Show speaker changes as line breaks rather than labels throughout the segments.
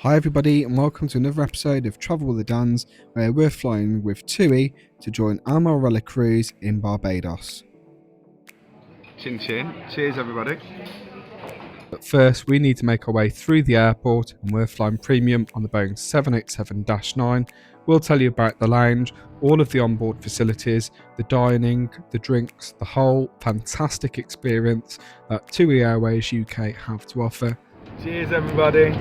Hi everybody and welcome to another episode of Travel with the Dans, where we're flying with TUI to join our Marella cruise in Barbados.
Chin chin. Cheers everybody.
But first we need to make our way through the airport, and we're flying premium on the Boeing 787-9. We'll tell you about the lounge, all of the onboard facilities, the dining, the drinks, the whole fantastic experience that TUI Airways UK have to offer.
Cheers everybody.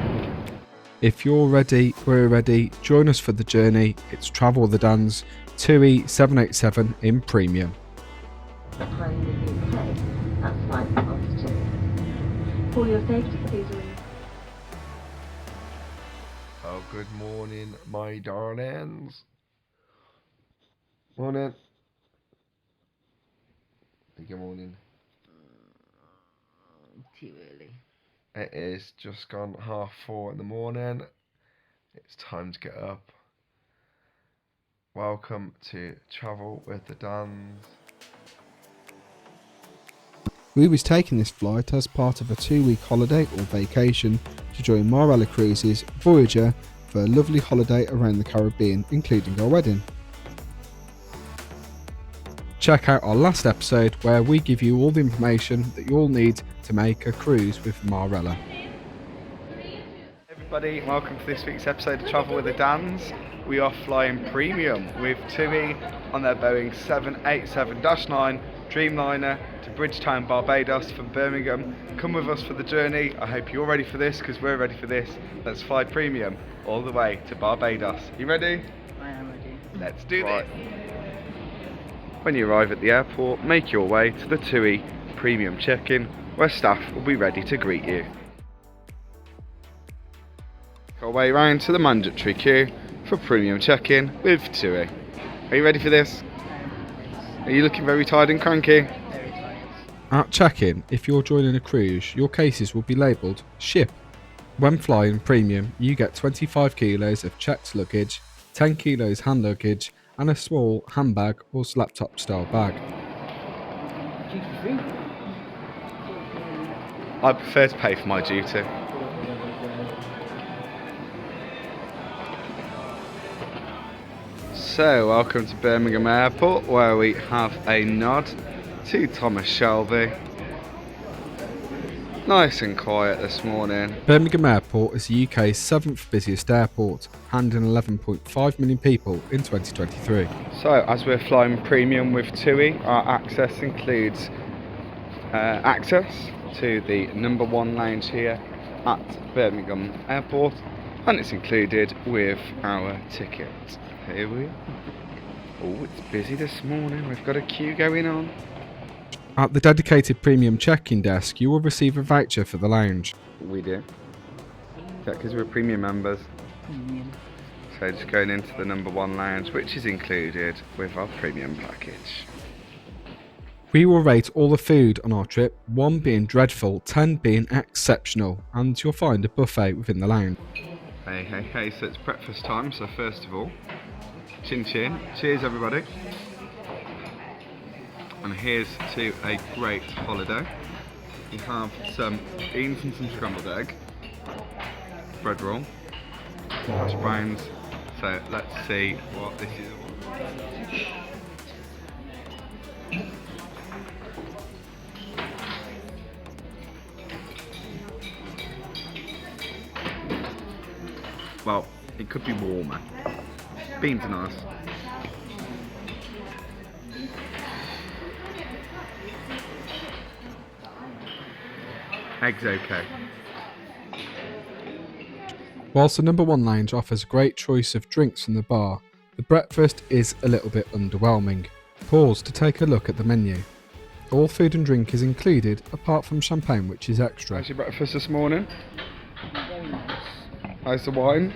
If you're ready, we're ready. Join us for the journey. It's Travel with the Dans, TUI 787 in premium.
For your safety, please remove.
Oh, good morning, my darlings. Morning. Good morning.
Too early.
It is just gone 4:30 in the morning. It's time to get up. Welcome to Travel with the Dans.
We was taking this flight as part of a 2-week holiday or vacation to join Marella Cruises Voyager for a lovely holiday around the Caribbean, including our wedding. Check out our last episode where we give you all the information that you'll need to make a cruise with Marella.
Everybody, welcome to this week's episode of Travel with the Dans. We are flying premium with TUI on their Boeing 787-9 Dreamliner to Bridgetown, Barbados from Birmingham. Come with us for the journey. I hope you're ready for this because we're ready for this. Let's fly premium all the way to Barbados. You ready?
I am ready.
Let's do this. When you arrive at the airport, make your way to the TUI Premium check-in, where staff will be ready to greet you. Make our way round to the mandatory queue for premium check-in with TUI. Are you ready for this? Are you looking very tired and cranky?
Very tired.
At check-in, if you're joining a cruise, your cases will be labelled ship. When flying premium, you get 25 kilos of checked luggage, 10 kilos hand luggage, and a small handbag or laptop style bag.
I prefer to pay for my duty. So, welcome to Birmingham Airport, where we have a nod to Thomas Shelby. Nice and quiet this morning.
Birmingham Airport is the UK's 7th busiest airport, handling 11.5 million people in 2023.
So, as we're flying premium with TUI, our access includes access to the number 1 lounge here at Birmingham Airport, and it's included with our ticket. Here we are. Oh, it's busy this morning. We've got a queue going on.
At the dedicated premium check-in desk, you will receive a voucher for the lounge.
We do. Yeah, because we're premium members. So just going into the number 1 lounge, which is included with our premium package.
We will rate all the food on our trip, 1 being dreadful, 10 being exceptional, and you'll find a buffet within the lounge.
Hey, so it's breakfast time, so first of all, chin chin. Cheers everybody. And here's to a great holiday. You have some beans and some scrambled egg, bread roll, hash browns. So let's see what this is. Well, it could be warmer. Beans are nice. Eggs okay.
Whilst the number 1 lounge offers a great choice of drinks from the bar, the breakfast is a little bit underwhelming. Pause to take a look at the menu. All food and drink is included, apart from champagne, which is extra.
How's your breakfast this morning?
Very nice.
How's the wine?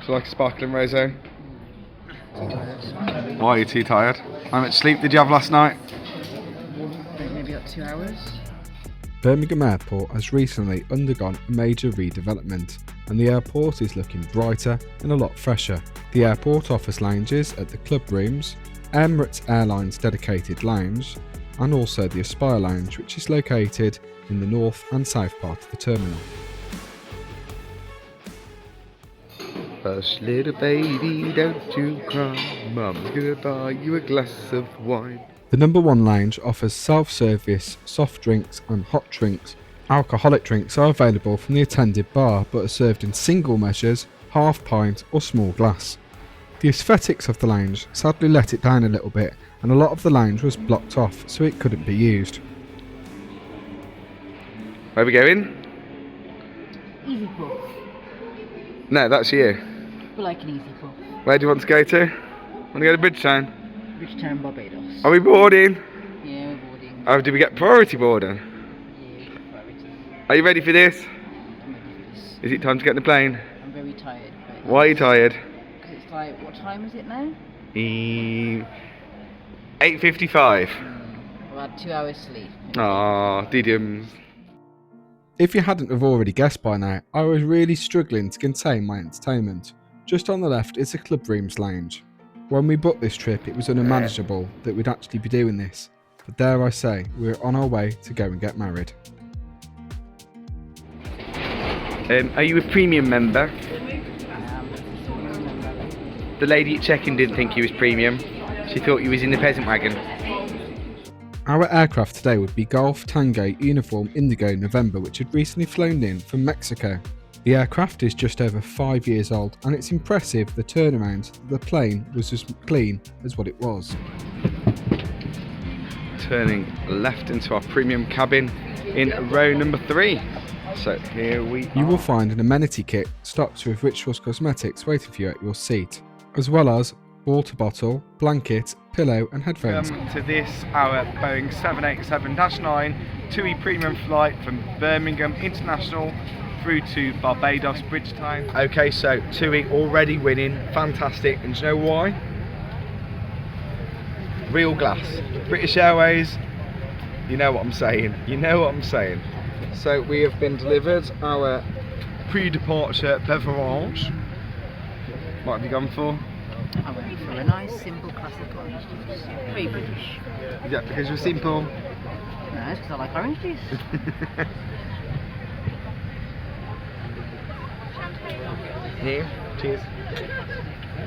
Do you like a sparkling rosé? Why are you too tired? How much sleep did you have last night?
Maybe up 2 hours.
Birmingham Airport has recently undergone a major redevelopment, and the airport is looking brighter and a lot fresher. The airport offers lounges at the club rooms, Emirates Airlines dedicated lounge, and also the Aspire Lounge, which is located in the north and south part of the terminal.
Hush, little baby, don't you cry. Mum's gonna buy you a glass of wine.
The number 1 lounge offers self-service, soft drinks and hot drinks. Alcoholic drinks are available from the attended bar but are served in single measures, half pint or small glass. The aesthetics of the lounge sadly let it down a little bit, and a lot of the lounge was blocked off so it couldn't be used.
Where are we going?
Easy pull.
No, that's you.
We like an easy pull.
Where do you want to go to? Want to go to Bridgetown?
Bridgetown, Barbados.
Are we boarding?
Yeah, we're boarding.
Oh, do we get priority boarding?
Yeah, priority.
Are you ready for this?
I'm ready for this.
Is it time to get in the plane?
I'm very tired.
Why are you tired?
Because it's like, what time is it now?
8:55.
I've had 2 hours sleep.
Aw, didiums.
If you hadn't have already guessed by now, I was really struggling to contain my entertainment. Just on the left is the Club Rooms lounge. When we booked this trip, it was unimaginable that we'd actually be doing this, but dare I say, we're on our way to go and get married.
Are you a premium member? The lady at check-in didn't think you was premium. She thought you was in the peasant wagon.
Our aircraft today would be Golf Tango Uniform Indigo November, which had recently flown in from Mexico. The aircraft is just over 5 years old, and it's impressive the turnaround. The plane was as clean as what it was.
Turning left into our premium cabin in row number 3. So here we
You
are.
will find an amenity kit stocked with Rituals Cosmetics waiting for you at your seat, as well as water bottle, blanket, pillow and headphones.
Welcome to this, our Boeing 787-9 TUI Premium flight from Birmingham International through to Barbados, Bridgetown. Okay, so TUI already winning, fantastic, and do you know why? Real glass. British Airways, you know what I'm saying, So we have been delivered our pre-departure beverage. What have you gone for?
I went for a nice, simple, classic orange juice. Very British.
Yeah, because we're simple.
No, it's because I like orange juice.
Here, cheers.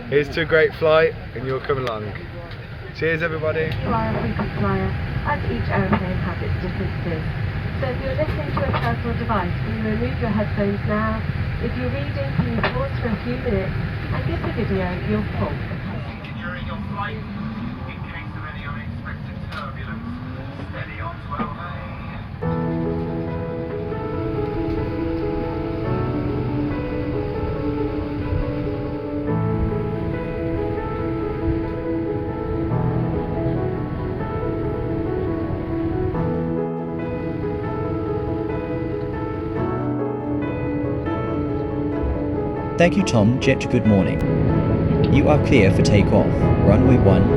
Here's to a great flight, and you'll come along. Cheers, everybody.
Flyer, frequent flyer, as each aeroplane has its differences. So if you're listening to a personal device, can you remove your headphones now? If you're reading, can you pause for a few minutes and give the video your full attention?
During your flight, in case of any unexpected turbulence, steady on 12A.
Thank you, Tom. Jet, good morning. You are clear for takeoff. Runway 15.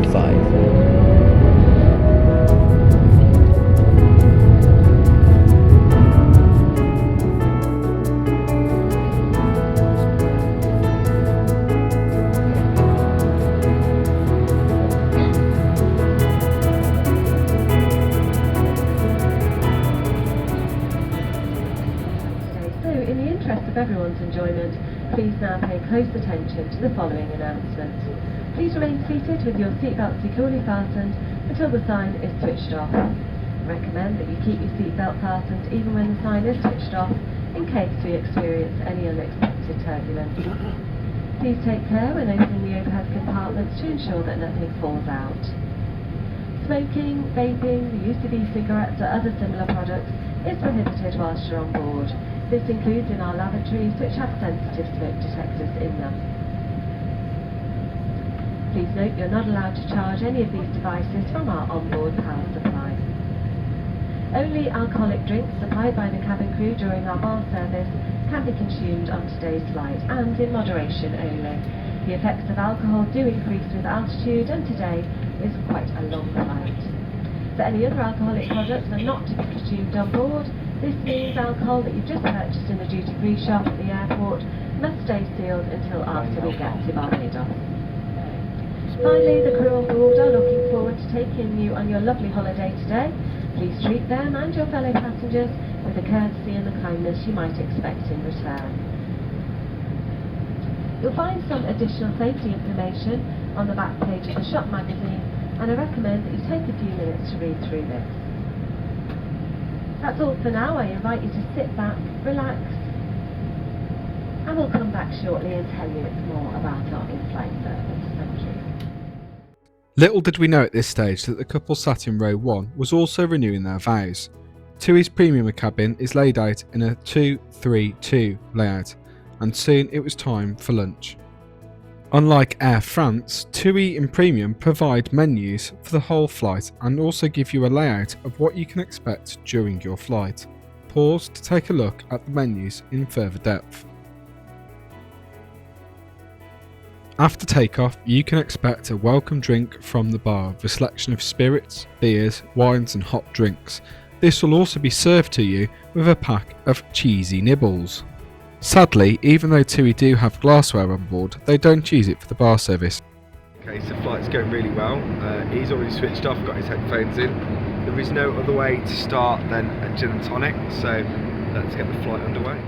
So in the interest of everyone's enjoyment, please now pay close attention to the following announcements. Please remain seated with your seatbelt securely fastened until the sign is switched off. Recommend that you keep your seatbelt fastened even when the sign is switched off, in case we experience any unexpected turbulence. Please take care when opening the overhead compartments to ensure that nothing falls out. Smoking, vaping, the use of e-cigarettes or other similar products is prohibited whilst you're on board. This includes in our lavatories, which have sensitive smoke detectors in them. Please note you're not allowed to charge any of these devices from our onboard power supply. Only alcoholic drinks supplied by the cabin crew during our bar service can be consumed on today's flight, and in moderation only. The effects of alcohol do increase with altitude, and today is quite a long flight. For any other alcoholic products are not to be consumed on board. This means alcohol that you've just purchased in the duty-free shop at the airport must stay sealed until after we get to Barbados. Finally, the crew on board are looking forward to taking you on your lovely holiday today. Please treat them and your fellow passengers with the courtesy and the kindness you might expect in return. You'll find some additional safety information on the back page of the shop magazine, and I recommend that you take a few minutes to read through this. That's all for now. I invite you to sit back, relax, and we'll come back shortly and tell you more about our in-flight service. Thank you.
Little did we know at this stage that the couple sat in row 1 was also renewing their vows. TUI's premium cabin is laid out in a 2-3-2 layout, and soon it was time for lunch. Unlike Air France, TUI in Premium provide menus for the whole flight and also give you a layout of what you can expect during your flight. Pause to take a look at the menus in further depth. After takeoff, you can expect a welcome drink from the bar with a selection of spirits, beers, wines and hot drinks. This will also be served to you with a pack of cheesy nibbles. Sadly, even though TUI do have glassware on board, they don't use it for the bar service.
Okay, so the flight's going really well. He's already switched off, got his headphones in. There is no other way to start than a gin and tonic, so let's get the flight underway.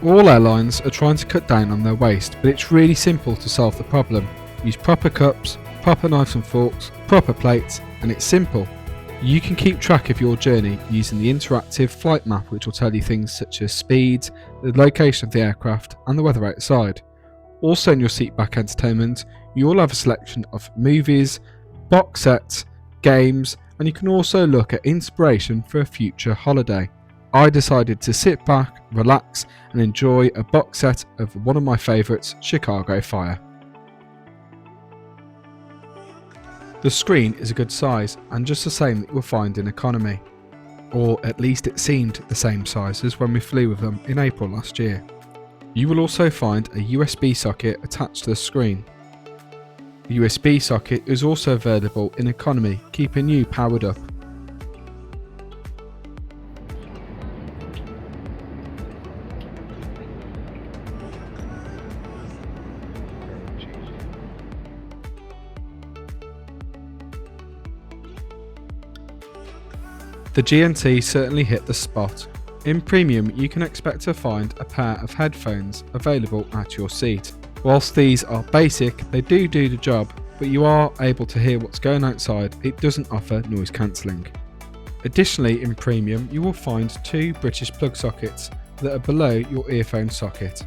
All airlines are trying to cut down on their waste, but it's really simple to solve the problem. Use proper cups, proper knives and forks, proper plates, and it's simple. You can keep track of your journey using the interactive flight map, which will tell you things such as speeds, the location of the aircraft and the weather outside. Also in your seatback entertainment, you will have a selection of movies, box sets, games, and you can also look at inspiration for a future holiday. I decided to sit back, relax and enjoy a box set of one of my favourites, Chicago Fire. The screen is a good size and just the same that you'll find in economy, or at least it seemed the same size as when we flew with them in April last year. You will also find a USB socket attached to the screen. The USB socket is also available in economy, keeping you powered up. The GNT certainly hit the spot. In Premium, you can expect to find a pair of headphones available at your seat. Whilst these are basic, they do the job, but you are able to hear what's going outside. It doesn't offer noise cancelling. Additionally, in Premium, you will find 2 British plug sockets that are below your earphone socket.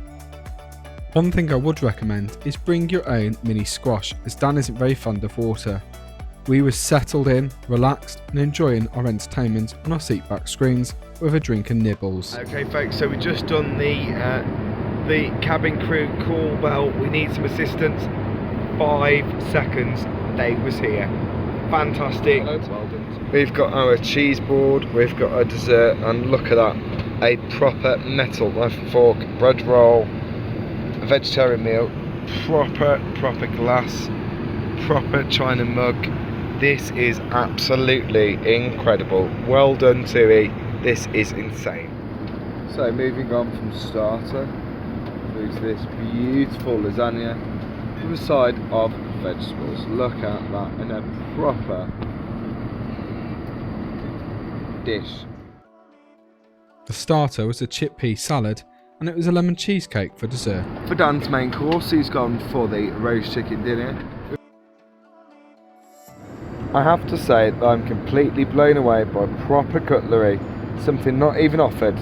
One thing I would recommend is bring your own mini squash, as Dan isn't very fond of water. We were settled in, relaxed and enjoying our entertainment on our seatback screens with a drink and nibbles.
Okay folks, so we've just done the cabin crew call bell. We need some assistance. 5 seconds, they was here. Fantastic. Well done. We've got our cheese board, we've got our dessert, and look at that. A proper metal knife and fork, bread roll, a vegetarian meal, proper glass, proper china mug. This is absolutely incredible. Well done TUI, this is insane. So moving on from starter through to this beautiful lasagna with a side of vegetables. Look at that in a proper dish.
The starter was a chickpea salad and it was a lemon cheesecake for dessert.
For Dan's main course, he's gone for the roast chicken dinner. I have to say that I'm completely blown away by proper cutlery, something not even offered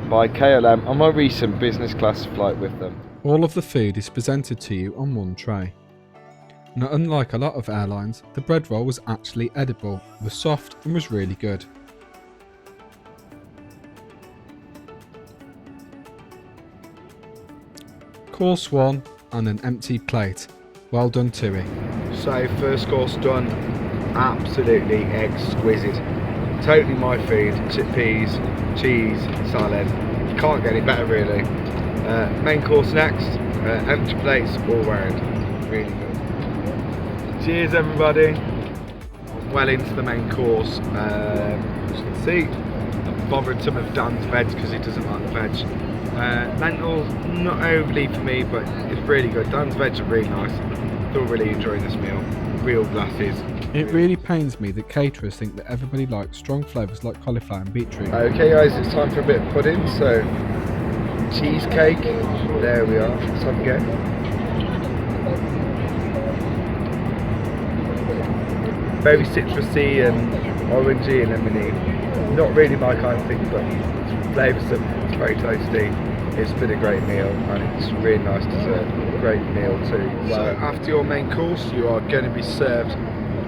by KLM on my recent business class flight with them.
All of the food is presented to you on one tray. Now, unlike a lot of airlines, the bread roll was actually edible, was soft and was really good. Course 1 and an empty plate. Well done TUI.
So first course done, absolutely exquisite. Totally my food, chickpeas, cheese, salad. Can't get any better really. Main course next, empty plates all round. Really good. Cheers everybody. Well into the main course. As you can see, I've bothered some of Dan's veg because he doesn't like the veg. Lentils, not overly for me, but it's really good. Dan's veg are really nice. thoroughly enjoying this meal. Real glasses.
It really pains me that caterers think that everybody likes strong flavours like cauliflower and beetroot.
Okay guys, it's time for a bit of pudding, so cheesecake, there we are, let's have a go. Very citrusy and orangey and lemony. Not really my kind of thing, but it's flavoursome, it's very tasty. It's been a great meal and it's really nice dessert. Great meal too. So after your main course, you are going to be served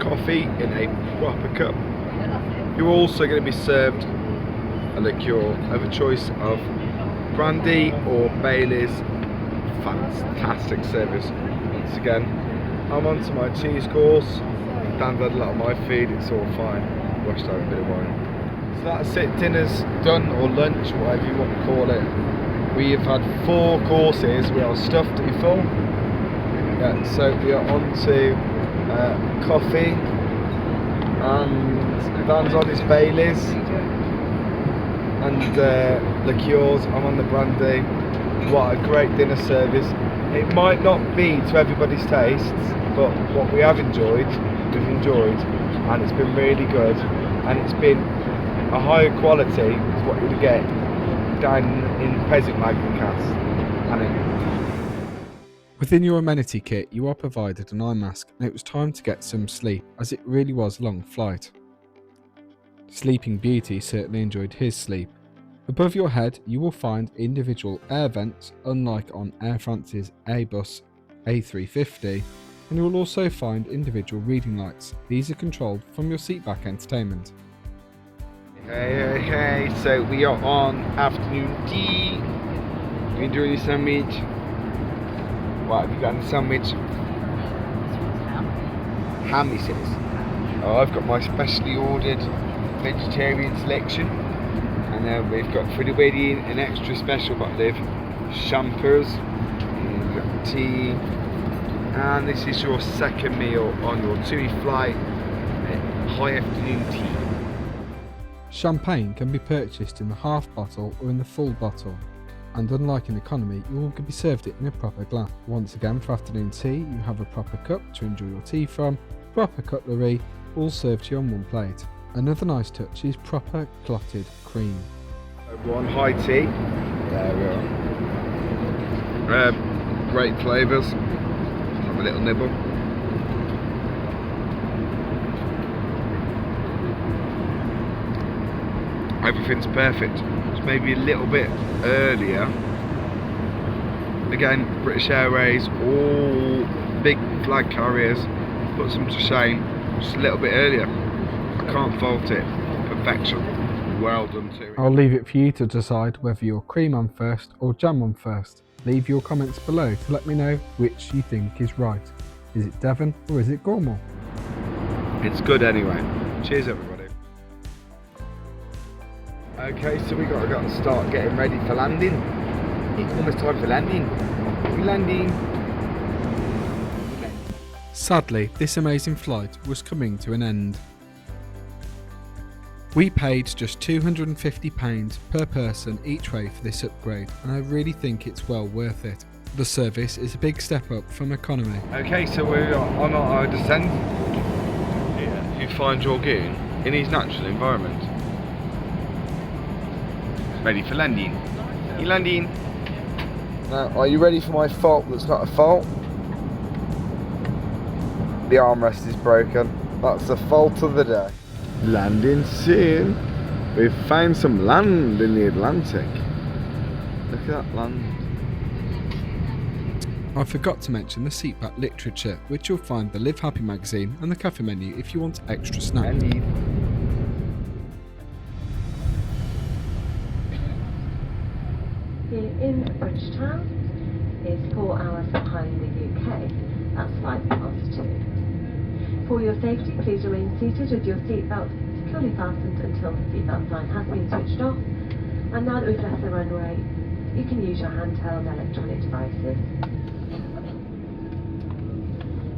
coffee in a proper cup. You're also going to be served a liqueur of a choice of brandy or Bailey's. Fantastic service. Once again, I'm on to my cheese course. Dan's had a lot of my food, it's all fine. Washed out a bit of wine. So that's it, dinner's done, or lunch, whatever you want to call it. We have had 4 courses, we are stuffed to be full. Yeah, so we are on to coffee, and Dan's on his Baileys, and liqueurs, I'm on the brandy. What a great dinner service. It might not be to everybody's tastes, but what we have enjoyed, we've enjoyed, and it's been really good, and it's been a higher quality is what you'd get down in Peasant Wagon Cast.
Within your amenity kit, you are provided an eye mask, and it was time to get some sleep, as it really was a long flight. Sleeping Beauty certainly enjoyed his sleep. Above your head, you will find individual air vents, unlike on Air France's Airbus A350, and you will also find individual reading lights. These are controlled from your seatback entertainment.
Hey, so we are on afternoon tea. You enjoying your sandwich? What have you got in the sandwich? Ham, he says. Oh, I've got my specially ordered vegetarian selection. And then we've got for the wedding an extra special bottle of champers. We've got tea. And this is your second meal on your TUI flight. High afternoon tea.
Champagne can be purchased in the half bottle or in the full bottle, and unlike in economy, you will be served it in a proper glass. Once again, for afternoon tea, you have a proper cup to enjoy your tea from, proper cutlery, all served to you on one plate. Another nice touch is proper clotted cream.
One high tea. There we are. Great flavours. Have a little nibble. Everything's perfect. It's maybe a little bit earlier. Again, British Airways, all big flag carriers, puts them to shame. Just a little bit earlier. I can't fault it. Perfection. Well done too.
I'll leave it for you to decide whether you're cream on first or jam on first. Leave your comments below to let me know which you think is right. Is it Devon or is it Gormall?
It's good anyway. Cheers everybody. Okay, so we got to start getting ready for landing. It's almost time for landing. We're landing.
Sadly, this amazing flight was coming to an end. We paid just £250 per person each way for this upgrade, and I really think it's well worth it. The service is a big step up from economy.
Okay, so we're on our descent. Here, you find your goon in his natural environment. Ready for landing. You landing? Now, are you ready for my fault that's not a fault? The armrest is broken. That's the fault of the day. Landing soon. We've found some land in the Atlantic. Look at that land.
I forgot to mention the seatback literature, which you'll find the Live Happy magazine and the cafe menu if you want extra snack.
Landing.
Here in Bridgetown is 4 hours behind the UK. That's 5 past 2. For your safety, please remain seated with your seatbelt securely fastened until the seatbelt sign has been switched off. And now that we've left the runway, you can use your handheld electronic devices.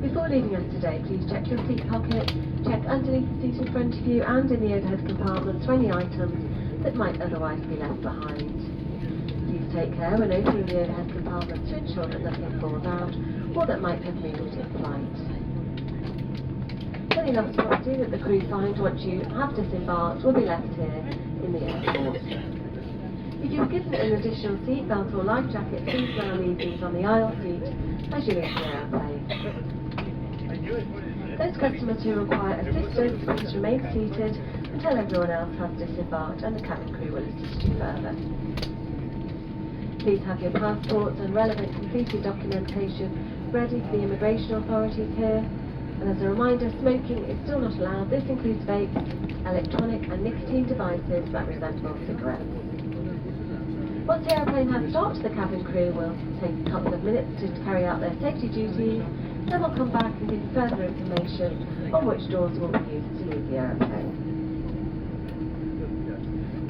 Before leaving us today, please check your seat pocket, check underneath the seat in front of you and in the overhead compartments for any items that might otherwise be left behind. Please take care when opening the overhead compartments to ensure that nothing falls out or that might have moved in flight. Any lost property that the crew find once you have disembarked will be left here in the airport. If you've given an additional seatbelt or life jacket, please now leave these on the aisle seat as you leave the airplane. Those customers who require assistance, please remain seated until everyone else has disembarked and the cabin crew will assist you further. Please have your passports and relevant completed documentation ready for the immigration authorities here. And as a reminder, smoking is still not allowed. This includes vapes, electronic and nicotine devices that resemble cigarettes. Once the airplane has stopped, the cabin crew will take a couple of minutes to carry out their safety duties, then we'll come back and give you further information on which doors will be used to leave the airplane.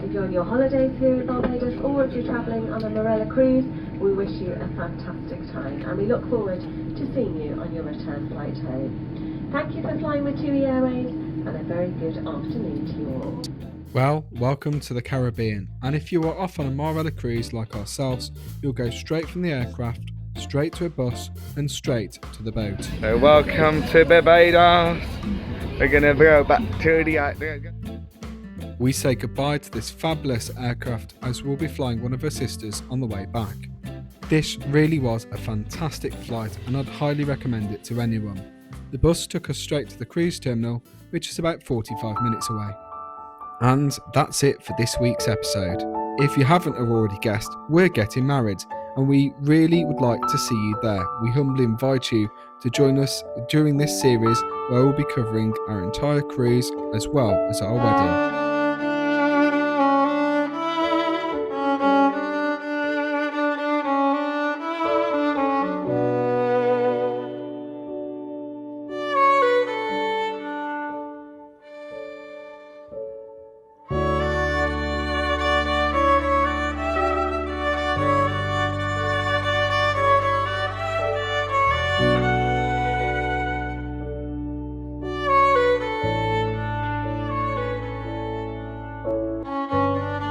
If you're on your holidays here in Barbados or if you're travelling on a Morella cruise, we wish you a fantastic time and we look forward to seeing you on your return flight home. Thank you for flying with TUI Airways and a very good afternoon to you all.
Well, welcome to the Caribbean, and if you are off on a Morella cruise like ourselves, you'll go straight from the aircraft, straight to a bus and straight to the boat.
So welcome to Barbados. We're going to go back to the...
We say goodbye to this fabulous aircraft as we'll be flying one of her sisters on the way back. This really was a fantastic flight and I'd highly recommend it to anyone. The bus took us straight to the cruise terminal, which is about 45 minutes away. And that's it for this week's episode. If you haven't already guessed, we're getting married and we really would like to see you there. We humbly invite you to join us during this series where we'll be covering our entire cruise as well as our wedding.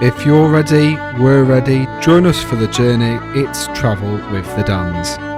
If you're ready, we're ready. Join us for the journey. It's Travel with the Dans.